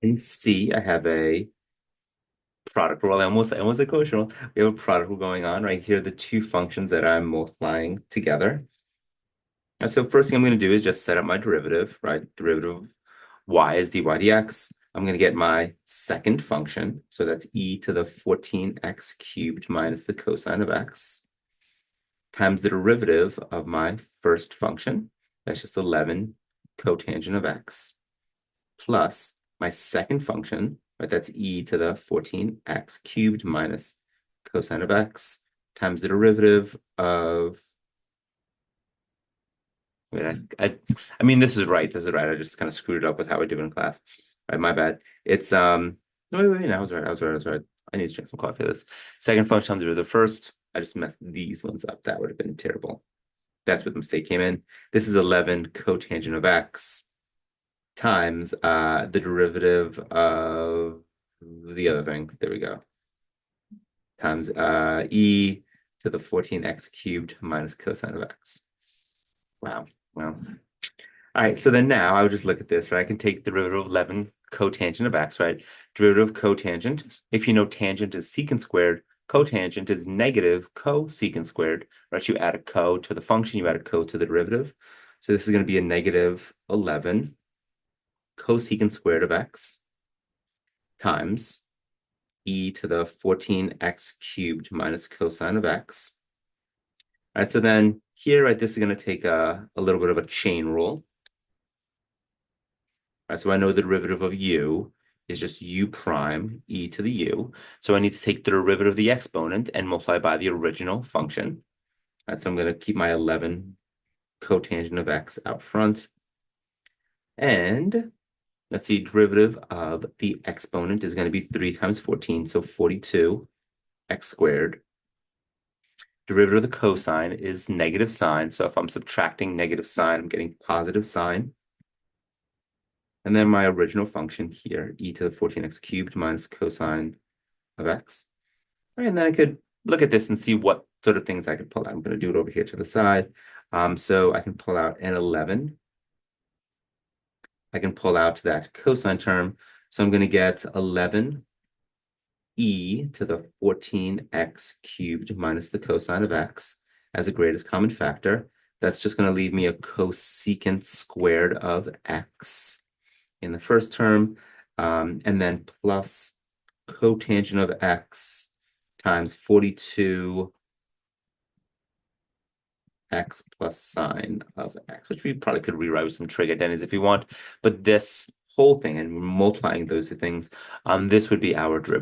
In C, I have a product rule. I almost said quotient rule. We have a product rule going on right here, the two functions that I'm multiplying together. And so first thing I'm going to do is just set up my derivative, right? Derivative of y is dy dx. I'm going to get my second function. So that's e to the 14x cubed minus the cosine of x times the derivative of my first function. That's just 11 cotangent of x plus my second function, right? That's e to the 14x cubed minus cosine of x times the derivative of, I mean, this is right. This is right. I just kind of screwed it up with how I do it in class. Right, my bad. It's no, wait, no, I was right. I was right. I was right. I need to drink some coffee for this. Second function times the derivative of the first. I just messed these ones up. That would have been terrible. That's where the mistake came in. This is 11 cotangent of x times the derivative of the other thing. There we go. Times e to the 14x cubed minus cosine of x. Wow. Well, all right. So then now I would just look at this, right? I can take the derivative of 11 cotangent of x, right? Derivative of cotangent. If you know tangent is secant squared, cotangent is negative cosecant squared, right? You add a co to the function, you add a co to the derivative. So this is going to be a negative 11 cosecant squared of x times e to the 14x cubed minus cosine of x. All right, so then here, right, this is going to take a little bit of a chain rule. All right, so I know the derivative of u is just u prime e to the u. So I need to take the derivative of the exponent and multiply by the original function. All right, so I'm going to keep my 11 cotangent of x out front. And let's see, derivative of the exponent is going to be 3 times 14, so 42 x squared. Derivative of the cosine is negative sine. So if I'm subtracting negative sine, I'm getting positive sine. And then my original function here, e to the 14x cubed minus cosine of x. All right, and then I could look at this and see what sort of things I could pull out. I'm going to do it over here to the side. So I can pull out an 11. I can pull out that cosine term. So I'm going to get 11 e to the 14x cubed minus the cosine of x as a greatest common factor. That's just going to leave me a cosecant squared of x in the first term, and then plus cotangent of x times 42 x plus sine of x, which we probably could rewrite with some trig identities if you want. But this whole thing, and we're multiplying those two things, this would be our derivative.